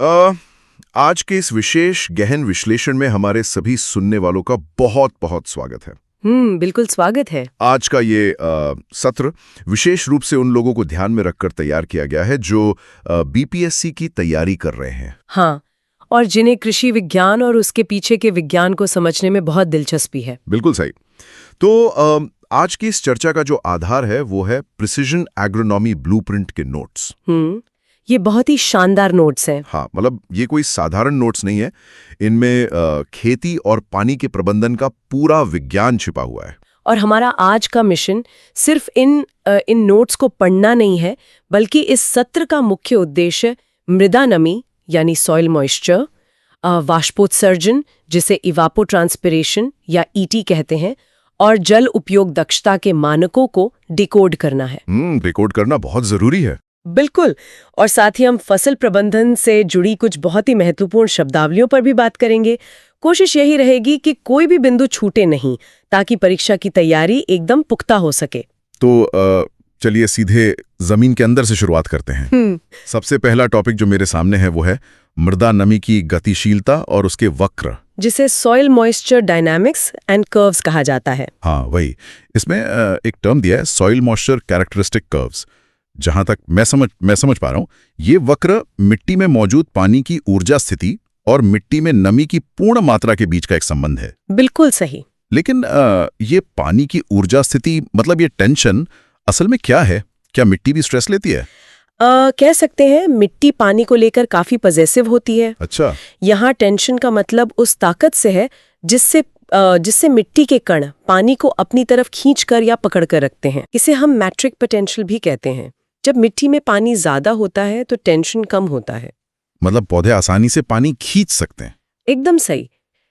अ, आज के इस विशेष गहन विश्लेषण में हमारे सभी सुनने वालों का बहुत बहुत स्वागत है। बिल्कुल स्वागत है। आज का ये सत्र विशेष रूप से उन लोगों को ध्यान में रखकर तैयार किया गया है जो बीपीएससी की तैयारी कर रहे हैं। हाँ, और जिन्हें कृषि विज्ञान और उसके पीछे के विज्ञान को समझने में बहुत दिलचस्पी है। बिल्कुल सही। तो आज की इस चर्चा का जो आधार है वो है प्रिसिजन एग्रोनॉमी ब्लूप्रिंट के नोट्स। ये बहुत ही शानदार नोट्स हैं। हाँ, मतलब ये कोई साधारण नोट्स नहीं है। इनमें खेती और पानी के प्रबंधन का पूरा विज्ञान छिपा हुआ है। और हमारा आज का मिशन सिर्फ इन नोट्स को पढ़ना नहीं है, बल्कि इस सत्र का मुख्य उद्देश्य मृदा नमी यानी सॉइल मॉइस्चर, वाष्पोत्सर्जन जिसे इवापोट्रांसपिरेशन या ईटी कहते हैं, और जल उपयोग दक्षता के मानकों को डिकोड करना है। डिकोड करना बहुत जरूरी है। बिल्कुल। और साथ ही हम फसल प्रबंधन से जुड़ी कुछ बहुत ही महत्वपूर्ण शब्दावलियों पर भी बात करेंगे। कोशिश यही रहेगी कि कोई भी बिंदु छूटे नहीं, ताकि परीक्षा की तैयारी एकदम पुख्ता हो सके। तो चलिए सीधे जमीन के अंदर से शुरुआत करते हैं। सबसे पहला टॉपिक जो मेरे सामने है वो है मृदा नमी की गतिशीलता और उसके वक्र, जिसे soil moisture dynamics and curves कहा जाता है। हाँ वही। इसमें एक टर्म दिया है सॉइल मॉइस्चर कैरेक्टरिस्टिक कर्व्स। जहां तक मैं समझ पा रहा हूं, ये वक्र मिट्टी में मौजूद पानी की ऊर्जा स्थिति और मिट्टी में नमी की पूर्ण मात्रा के बीच का एक संबंध है। बिल्कुल सही। लेकिन ये पानी की ऊर्जा स्थिति मतलब ये टेंशन असल में क्या है? क्या मिट्टी भी स्ट्रेस लेती है? कह सकते हैं मिट्टी पानी को लेकर काफी पजेसिव होती है। अच्छा। यहाँ टेंशन का मतलब उस ताकत से है जिससे मिट्टी के कण पानी को अपनी तरफ खींचकर या पकड़कर रखते हैं। इसे हम मैट्रिक पोटेंशियल भी कहते हैं। जब मिट्टी में पानी ज्यादा होता है तो टेंशन कम होता है। मतलब पौधे आसानी से पानी खींच सकते हैं। एकदम सही।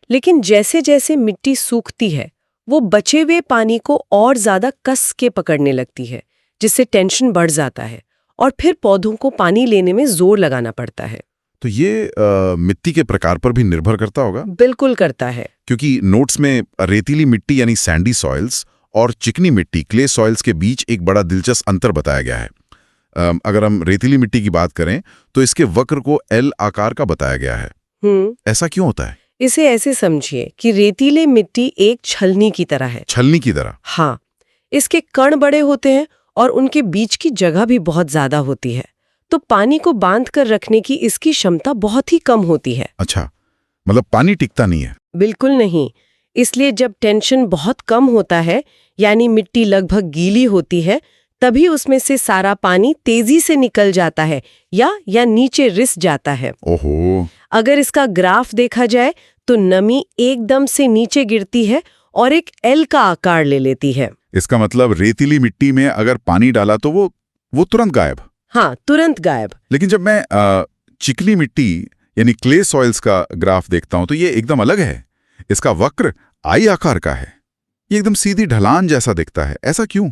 लेकिन जैसे जैसे मिट्टी सूखती है, वो बचे हुए पानी को और ज्यादा कस के पकड़ने लगती है, जिससे टेंशन बढ़ जाता है और फिर पौधों को पानी लेने में जोर लगाना पड़ता है। तो ये मिट्टी के प्रकार पर भी निर्भर करता होगा? बिल्कुल करता है। क्योंकि नोट्स में रेतीली मिट्टी यानी सैंडी सॉइल्स और चिकनी मिट्टी क्ले सॉइल्स के बीच एक बड़ा दिलचस्प अंतर बताया गया है। अगर हम रेतीली मिट्टी की बात करें तो इसके वक्र को एल आकार का बताया गया है। ऐसा क्यों होता है? इसे ऐसे समझिए कि रेतीले मिट्टी एक छलनी की तरह है। छलनी की तरह? हाँ, इसके कण बड़े होते हैं और उनके बीच की जगह भी बहुत ज्यादा होती है, तो पानी को बांध कर रखने की इसकी क्षमता बहुत ही कम होती है। अच्छा, मतलब पानी टिकता नहीं है? बिल्कुल नहीं। इसलिए जब टेंशन बहुत कम होता है, यानी मिट्टी लगभग गीली होती है, तभी उसमें से सारा पानी तेजी से निकल जाता है या नीचे रिस जाता है। ओहो। अगर इसका ग्राफ देखा जाए तो नमी एकदम से नीचे गिरती है और एक एल का आकार ले लेती है। इसका मतलब रेतीली मिट्टी में अगर पानी डाला तो वो तुरंत गायब? हाँ, तुरंत गायब। लेकिन जब मैं चिकनी मिट्टी यानी क्ले सॉइल्स का ग्राफ देखता हूं तो ये एकदम अलग है। इसका वक्र आई आकार का है। ये एकदम सीधी ढलान जैसा दिखता है। ऐसा क्यों?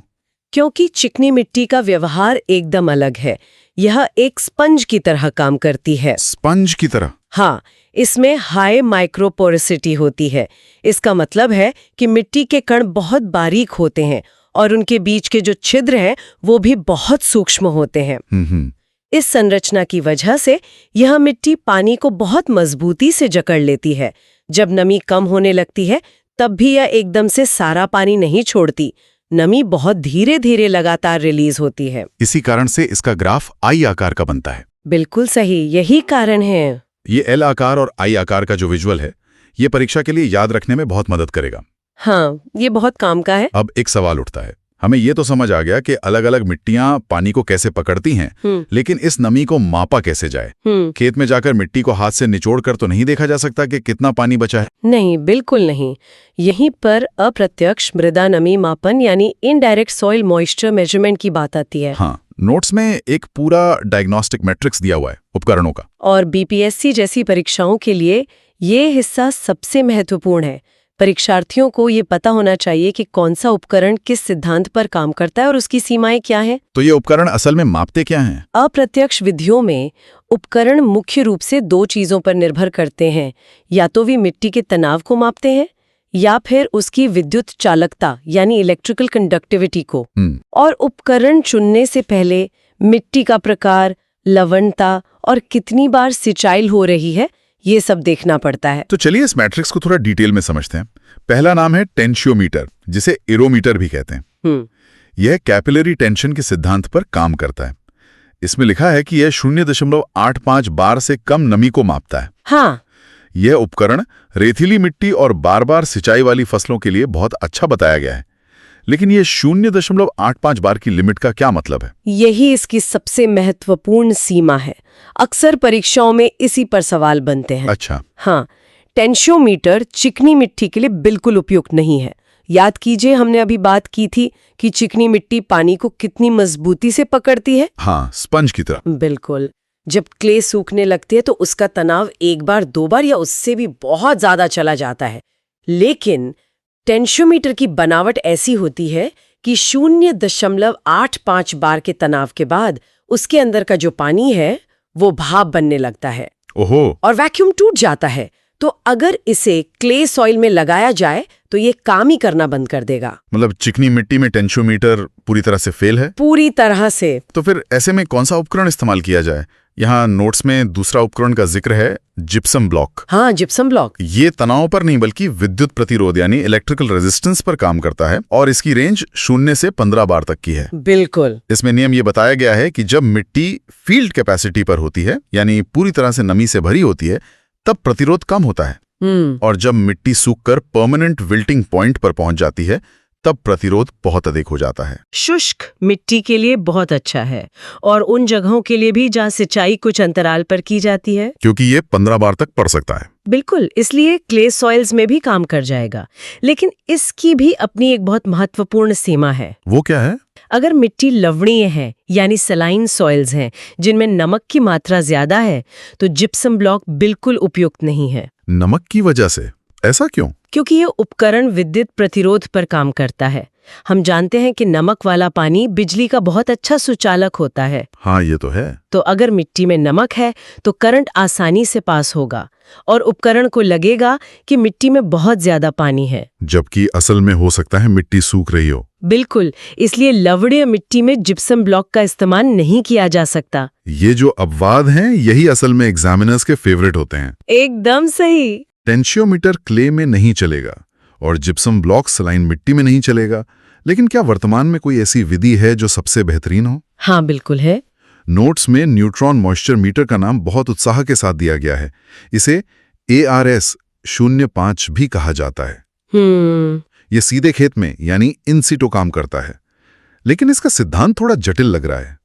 क्योंकि चिकनी मिट्टी का व्यवहार एकदम अलग है। यह एक स्पंज की तरह काम करती है। स्पंज की तरह? हाँ, इसमें हाई माइक्रोपोरेसिटी होती है। इसका मतलब है कि मिट्टी के कण बहुत बारीक होते हैं और उनके बीच के जो छिद्र हैं वो भी बहुत सूक्ष्म होते हैं। इस संरचना की वजह से यह मिट्टी पानी को बहुत मजबूती से जकड़ लेती है। जब नमी कम होने लगती है तब भी यह एकदम से सारा पानी नहीं छोड़ती। नमी बहुत धीरे धीरे लगातार रिलीज होती है। इसी कारण से इसका ग्राफ आई आकार का बनता है। बिल्कुल सही, यही कारण है। ये एल आकार और आई आकार का जो विजुअल है, ये परीक्षा के लिए याद रखने में बहुत मदद करेगा। हाँ, ये बहुत काम का है। अब एक सवाल उठता है। हमें ये तो समझ आ गया कि अलग अलग मिट्टियां पानी को कैसे पकड़ती हैं, लेकिन इस नमी को मापा कैसे जाए? खेत में जाकर मिट्टी को हाथ से निचोड़कर तो नहीं देखा जा सकता कि कितना पानी बचा है? नहीं, बिल्कुल नहीं। यहीं पर अप्रत्यक्ष मृदा नमी मापन यानी इनडायरेक्ट सॉइल मॉइस्चर मेजरमेंट की बात आती है। हाँ, नोट्स में एक पूरा डायग्नोस्टिक मैट्रिक्स दिया हुआ है उपकरणों का। और बीपीएससी जैसी परीक्षाओं के लिए ये हिस्सा सबसे महत्वपूर्ण है। परीक्षार्थियों को ये पता होना चाहिए कि कौन सा उपकरण किस सिद्धांत पर काम करता है और उसकी सीमाएं क्या हैं। तो ये उपकरण असल में मापते क्या हैं? अप्रत्यक्ष विधियों में उपकरण मुख्य रूप से दो चीजों पर निर्भर करते हैं। या तो वे मिट्टी के तनाव को मापते हैं या फिर उसकी विद्युत चालकता यानी इलेक्ट्रिकल कंडक्टिविटी को। और उपकरण चुनने से पहले मिट्टी का प्रकार, लवणता और कितनी बार सिंचाई हो रही है, ये सब देखना पड़ता है। तो चलिए इस मैट्रिक्स को थोड़ा डिटेल में समझते हैं। पहला नाम है टेंशियोमीटर, जिसे एरोमीटर भी कहते हैं। यह कैपिलरी टेंशन के सिद्धांत पर काम करता है। इसमें लिखा है कि यह 0.85 बार से कम नमी को मापता है। हाँ, यह उपकरण रेतीली मिट्टी और बार बार सिंचाई वाली फसलों के लिए बहुत अच्छा बताया गया है। लेकिन यह 0.85 बार की लिमिट का क्या मतलब है? यही इसकी सबसे महत्वपूर्ण सीमा है। अक्सर परीक्षाओं में इसी पर सवाल बनते हैं। अच्छा। हाँ, टेंशियोमीटर चिकनी मिट्टी के लिए बिल्कुल उपयुक्त नहीं है। याद कीजिए, हमने अभी बात की थी कि चिकनी मिट्टी पानी को कितनी मजबूती से पकड़ती है। हाँ, स्पंज की तरह। बिल्कुल। जब क्ले सूखने लगती है तो उसका तनाव एक बार, दो बार या उससे भी बहुत ज्यादा चला जाता है। लेकिन टेंशियोमीटर की बनावट ऐसी होती है कि 0.85 बार के तनाव के बाद उसके अंदर का जो पानी है वो भाप बनने लगता है। ओहो। और वैक्यूम टूट जाता है। तो अगर इसे क्ले सॉइल में लगाया जाए तो ये काम ही करना बंद कर देगा। मतलब चिकनी मिट्टी में टेंशियोमीटर पूरी तरह से फेल है? पूरी तरह से। तो फिर ऐसे में कौन सा उपकरण इस्तेमाल किया जाए? यहाँ नोट्स में दूसरा उपकरण का जिक्र है, जिप्सम ब्लॉक। हाँ, जिप्सम ब्लॉक। ये तनाव पर नहीं बल्कि विद्युत प्रतिरोध यानी इलेक्ट्रिकल रेजिस्टेंस पर काम करता है और इसकी रेंज 0 से 15 बार तक की है। बिल्कुल। इसमें नियम ये बताया गया है कि जब मिट्टी फील्ड कैपेसिटी पर होती है, यानी पूरी तरह से नमी से भरी होती है, तब प्रतिरोध कम होता है। और जब मिट्टी सूखकर परमानेंट विल्टिंग पॉइंट पर पहुंच जाती है, तब प्रतिरोध बहुत अधिक हो जाता है। शुष्क मिट्टी के लिए बहुत अच्छा है और उन जगहों के लिए भी जहाँ सिंचाई कुछ अंतराल पर की जाती है, क्योंकि ये 15 बार तक पड़ सकता है। बिल्कुल, इसलिए क्ले सॉइल्स में भी काम कर जाएगा। लेकिन इसकी भी अपनी एक बहुत महत्वपूर्ण सीमा है। वो क्या है? अगर मिट्टी लवणीय है यानी सलाइन सॉइल्स हैं जिनमें नमक की मात्रा ज्यादा है, तो जिप्सम ब्लॉक बिल्कुल उपयुक्त नहीं है। नमक की वजह से? ऐसा क्यों? क्योंकि ये उपकरण विद्युत प्रतिरोध पर काम करता है। हम जानते हैं कि नमक वाला पानी बिजली का बहुत अच्छा सुचालक होता है। हाँ, ये तो है। तो अगर मिट्टी में नमक है तो करंट आसानी से पास होगा और उपकरण को लगेगा कि मिट्टी में बहुत ज्यादा पानी है, जबकि असल में हो सकता है मिट्टी सूख रही हो। बिल्कुल। इसलिए लवणीय मिट्टी में जिप्सम ब्लॉक का इस्तेमाल नहीं किया जा सकता। ये जो अपवाद हैं, यही असल में एग्जामिनर्स के फेवरेट होते हैं। एकदम सही। टेंशियोमीटर क्ले में नहीं चलेगा और जिप्सम ब्लॉक सलाइन मिट्टी में नहीं चलेगा। लेकिन क्या वर्तमान में कोई ऐसी विधि है जो सबसे बेहतरीन हो? हाँ, बिल्कुल है। नोट्स में न्यूट्रॉन मॉइस्चर मीटर का नाम बहुत उत्साह के साथ दिया गया है। इसे ARS 05 भी कहा जाता है। ये सीधे खेत में यानी इन सिटो काम करता है। लेकिन इसका सिद्धांत थोड़ा जटिल लग रहा है।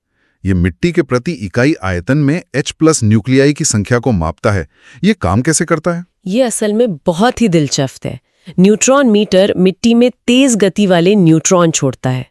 ये मिट्टी के प्रति इकाई आयतन में H+ न्यूक्लियाई की संख्या को मापता है। ये काम कैसे करता है? ये असल में बहुत ही दिलचस्प है। न्यूट्रॉन मीटर मिट्टी में तेज गति वाले न्यूट्रॉन छोड़ता है।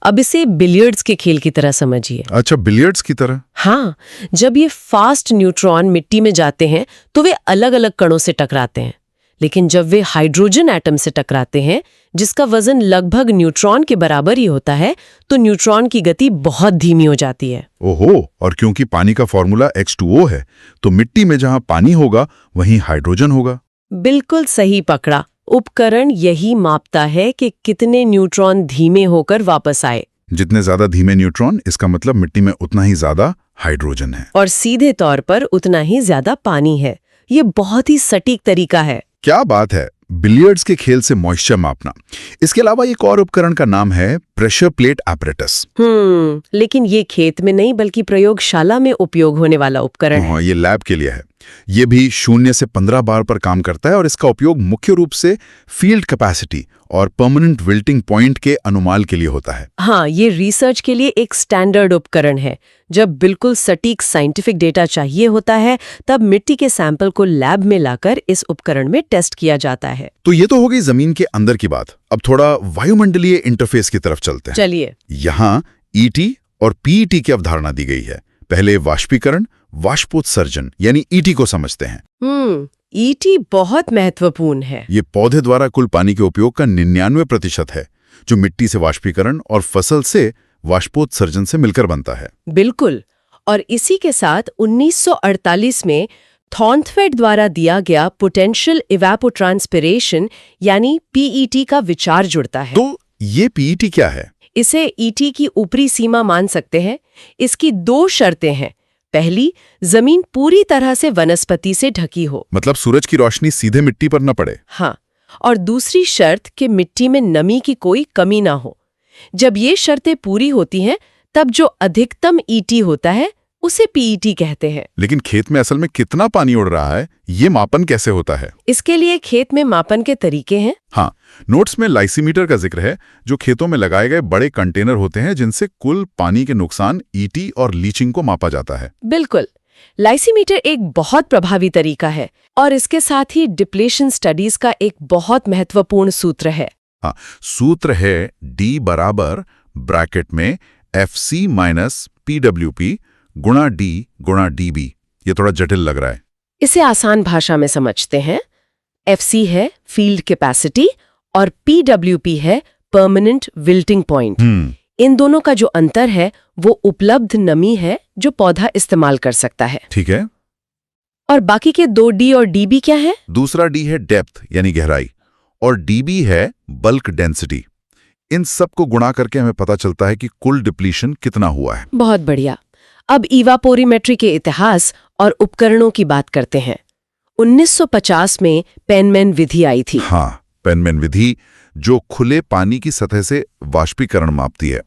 अब इसे बिलियर्ड्स के खेल की तरह समझिए। अच्छा, बिलियर्ड्स की तरह? हाँ, जब ये फास्ट न्यूट्रॉन मिट्टी में जाते हैं तो वे अलग अलग कणों से टकराते हैं। लेकिन जब वे हाइड्रोजन एटम से टकराते हैं, जिसका वजन लगभग न्यूट्रॉन के बराबर ही होता है, तो न्यूट्रॉन की गति बहुत धीमी हो जाती है। ओहो, और क्योंकि पानी का फॉर्मूला H2O है, तो मिट्टी में जहां पानी होगा वहीं हाइड्रोजन होगा। बिल्कुल सही पकड़ा। उपकरण यही मापता है कि कितने न्यूट्रॉन धीमे होकर वापस आए। जितने ज्यादा धीमे न्यूट्रॉन, इसका मतलब मिट्टी में उतना ही ज्यादा हाइड्रोजन है और सीधे तौर पर उतना ही ज्यादा पानी है। ये बहुत ही सटीक तरीका है। क्या बात है, बिलियर्ड्स के खेल से मॉइस्चर मापना। इसके अलावा एक और उपकरण का नाम है प्रेशर प्लेट एपरेटस। लेकिन ये खेत में नहीं बल्कि प्रयोगशाला में उपयोग होने वाला उपकरण है। ये लैब के लिए है। ये भी 0 से 15 बार पर काम करता है और इसका उपयोग मुख्य रूप से फील्ड कैपेसिटी और परमानेंट विल्टिंग पॉइंट के अनुमान के लिए होता है। हाँ, ये रिसर्च के लिए एक स्टैंडर्ड उपकरण है। जब बिल्कुल सटीक साइंटिफिक डेटा चाहिए होता है, तब मिट्टी के सैंपल को लैब में लाकर इस उपकरण में टेस्ट किया जाता है। तो ये तो हो गई जमीन के अंदर की बात। अब थोड़ा वायुमंडलीय इंटरफेस की तरफ चलते हैं। चलिए। यहाँ ET और PET की अवधारणा दी गई है। पहले वाष्पीकरण, वाष्पोत्सर्जन यानी ET को समझते हैं। ET बहुत महत्वपूर्ण है। ये पौधे द्वारा कुल पानी के उपयोग का 99% है, जो मिट्टी से वाष्पीकरण और फसल से वाष्पोत्सर्जन से मिलकर बनता है। बिल्कुल। और इसी के साथ 1948 में थॉर्नथवेट द्वारा दिया गया पोटेंशियल इवेपोट्रांसपिरेशन यानी PET का विचार जुड़ता है। तो ये PET क्या है? इसे ET की ऊपरी सीमा मान सकते हैं। इसकी 2 शर्तें हैं। पहली, जमीन पूरी तरह से वनस्पति से ढकी हो। मतलब सूरज की रोशनी सीधे मिट्टी पर न पड़े। हाँ, और दूसरी शर्त कि मिट्टी में नमी की कोई कमी ना हो। जब ये शर्तें पूरी होती हैं, तब जो अधिकतम ईटी होता है उसे पीईटी कहते हैं। लेकिन खेत में असल में कितना पानी उड़ रहा है, ये मापन कैसे होता है? इसके लिए खेत में मापन के तरीके हैं। हाँ, नोट्स में लाइसीमीटर का जिक्र है, जो खेतों में लगाए गए बड़े कंटेनर होते हैं जिनसे कुल पानी के नुकसान, ईटी और लीचिंग को मापा जाता है। बिल्कुल, लाइसीमीटर एक बहुत प्रभावी तरीका है और इसके साथ ही डिप्लेशन स्टडीज का एक बहुत महत्वपूर्ण सूत्र है। हाँ, सूत्र है D बराबर ब्रैकेट में FC माइनस PWP गुणा D गुणा DB। ये थोड़ा जटिल लग रहा है। इसे आसान भाषा में समझते हैं। FC है फील्ड कैपेसिटी और PWP है परमानेंट विल्टिंग पॉइंट। इन दोनों का जो अंतर है वो उपलब्ध नमी है जो पौधा इस्तेमाल कर सकता है। ठीक है। और बाकी के 2 D और DB क्या है? दूसरा D है डेप्थ यानी गहराई और DB है बल्क डेंसिटी। इन सब को गुणा करके हमें पता चलता है कि कुल डिप्लीशन कितना हुआ है। बहुत बढ़िया। अब इवापोरीमेट्री के इतिहास और उपकरणों की बात करते हैं। 1950 में पेनमैन विधि आई थी। हाँ, पेनमैन विधि जो खुले पानी की सतह से वाष्पीकरण मापती है।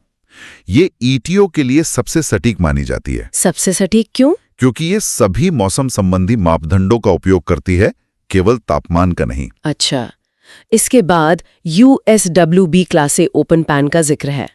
ये ईटीओ के लिए सबसे सटीक मानी जाती है। सबसे सटीक क्यों? क्योंकि ये सभी मौसम संबंधी मापदंडों का उपयोग करती है, केवल तापमान का नहीं। अच्छा, इसके बाद USWB क्लास ए ओपन पैन का जिक्र है।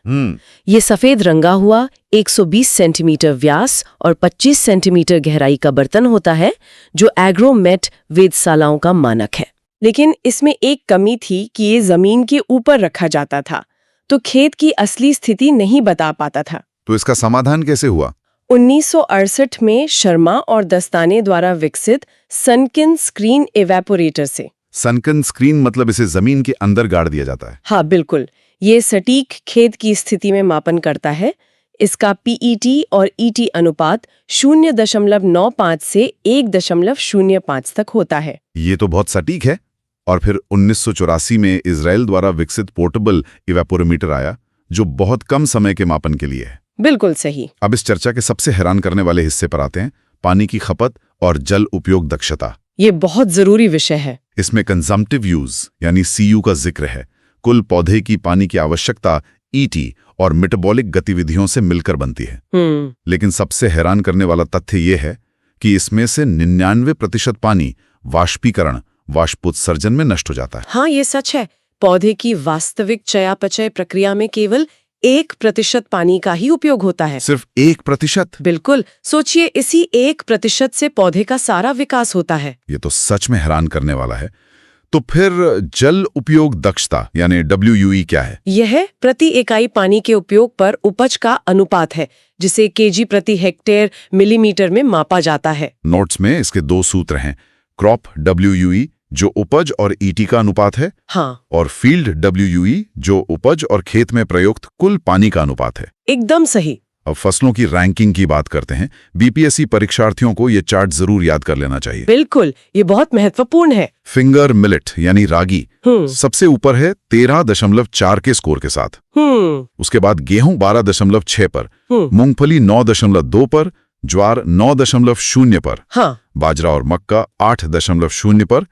ये सफेद रंगा हुआ 120 सेंटीमीटर व्यास और 25 सेंटीमीटर गहराई का बर्तन होता है जो एग्रोमेट वेधशालाओं का मानक है। लेकिन इसमें एक कमी थी कि ये जमीन के ऊपर रखा जाता था, तो खेत की असली स्थिति नहीं बता पाता था। तो इसका समाधान कैसे हुआ? 1968 में शर्मा और दस्ताने द्वारा विकसित सनकिन स्क्रीन इवेपोरेटर से। सनकन स्क्रीन मतलब इसे जमीन के अंदर गाड़ दिया जाता है। हाँ बिल्कुल, ये सटीक खेत की स्थिति में मापन करता है। इसका पीईटी और ईटी अनुपात 0.95 से 1.05 तक होता है। ये तो बहुत सटीक है। और फिर 1984 में इजराइल द्वारा विकसित पोर्टेबल इवेपोरोमीटर आया, जो बहुत कम समय के मापन के लिए है। बिल्कुल सही। अब इस चर्चा के सबसे हैरान करने वाले हिस्से पर आते हैं, पानी की खपत और जल उपयोग दक्षता। ये बहुत जरूरी विषय है। इसमें कंजम्पटिव यूज यानी CU का जिक्र है। कुल पौधे की पानी की आवश्यकता ईटी और मेटाबॉलिक गतिविधियों से मिलकर बनती है। लेकिन सबसे हैरान करने वाला तथ्य ये है कि इसमें से 99% पानी वाष्पीकरण वाष्पोत्सर्जन में नष्ट हो जाता है। हाँ, ये सच है। पौधे की वास्तविक चयापचय प्रक्रिया में केवल 1% पानी का ही उपयोग होता है। सिर्फ 1%? बिल्कुल, सोचिए इसी 1% से पौधे का सारा विकास होता है। ये तो सच में हैरान करने वाला है। तो फिर जल उपयोग दक्षता यानी WUE क्या है? यह प्रति इकाई पानी के उपयोग पर उपज का अनुपात है, जिसे केजी प्रति हेक्टेयर मिलीमीटर में मापा जाता है। नोट्स में इसके 2 सूत्र हैं, क्रॉप WUE जो उपज और ईटी का अनुपात है। हाँ, और फील्ड WUE जो उपज और खेत में प्रयुक्त कुल पानी का अनुपात है। एकदम सही। अब फसलों की रैंकिंग की बात करते हैं। BPSC परीक्षार्थियों को ये चार्ट जरूर याद कर लेना चाहिए। बिल्कुल, ये बहुत महत्वपूर्ण है। फिंगर मिलेट यानी रागी सबसे ऊपर है 13.4 के स्कोर के साथ। उसके बाद गेहूं 12.6 पर, मूंगफली 9.2 पर, ज्वार 9.0 पर, हाँ, बाजरा और मक्का 8.0 पर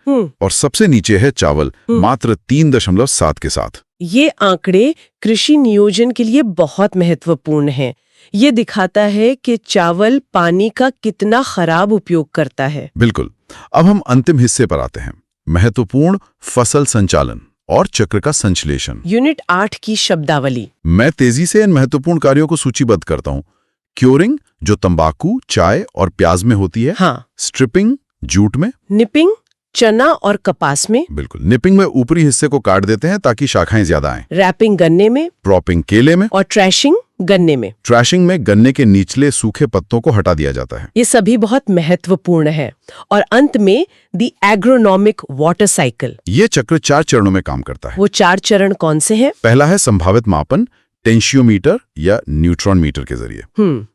और सबसे नीचे है चावल मात्र 3.7 के साथ। ये आंकड़े कृषि नियोजन के लिए बहुत महत्वपूर्ण हैं। ये दिखाता है कि चावल पानी का कितना खराब उपयोग करता है। बिल्कुल। अब हम अंतिम हिस्से पर आते हैं, महत्वपूर्ण फसल संचालन और चक्र का संश्लेषण। यूनिट 8 की शब्दावली। मैं तेजी से इन महत्वपूर्ण कार्यों को सूचीबद्ध करता हूँ। क्योरिंग जो तंबाकू, चाय और प्याज में होती है। हाँ। स्ट्रिपिंग जूट में। निपिंग चना और कपास में। बिल्कुल, निपिंग में ऊपरी हिस्से को काट देते हैं ताकि शाखाएं ज्यादा आएं। रैपिंग गन्ने में। प्रॉपिंग केले में। और ट्रैशिंग गन्ने में। ट्रैशिंग में गन्ने के निचले सूखे पत्तों को हटा दिया जाता है। ये सभी बहुत महत्वपूर्ण है। और अंत में द एग्रोनॉमिक वाटर साइकिल। ये चक्र 4 चरणों में काम करता है। वो 4 चरण कौन से हैं? पहला है संभावित मापन टेंशियोमीटर या न्यूट्रॉन मीटर के जरिए।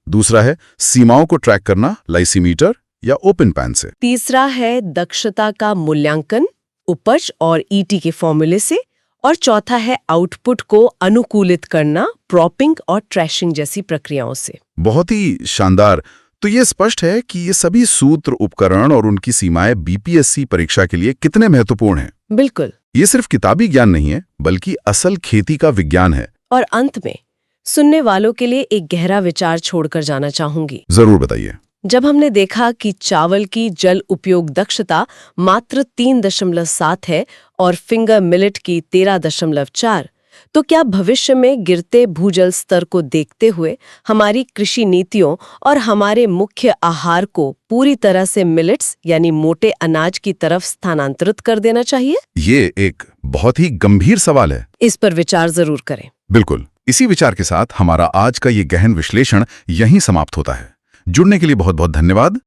दूसरा है सीमाओं को ट्रैक करना लाइसीमीटर या ओपन पैन से। तीसरा है दक्षता का मूल्यांकन उपज और ईटी के फॉर्मूले से। और चौथा है आउटपुट को अनुकूलित करना प्रॉपिंग और ट्रैशिंग जैसी प्रक्रियाओं से। बहुत ही शानदार। तो ये स्पष्ट है कि ये सभी सूत्र, उपकरण और उनकी सीमाएं बीपीएससी परीक्षा के लिए कितने महत्वपूर्ण हैं। बिल्कुल। ये सिर्फ किताबी ज्ञान नहीं है, बल्कि असल खेती का विज्ञान है। और अंत में सुनने वालों के लिए एक गहरा विचार छोड़कर जाना चाहूंगी। जरूर बताइए। जब हमने देखा कि चावल की जल उपयोग दक्षता मात्र 3.7 है और फिंगर मिलेट की 13.4, तो क्या भविष्य में गिरते भूजल स्तर को देखते हुए हमारी कृषि नीतियों और हमारे मुख्य आहार को पूरी तरह से मिलेट्स यानी मोटे अनाज की तरफ स्थानांतरित कर देना चाहिए? ये एक बहुत ही गंभीर सवाल है। इस पर विचार जरूर करें। बिल्कुल। इसी विचार के साथ हमारा आज का ये गहन विश्लेषण यहीं समाप्त होता है। जुड़ने के लिए बहुत बहुत धन्यवाद।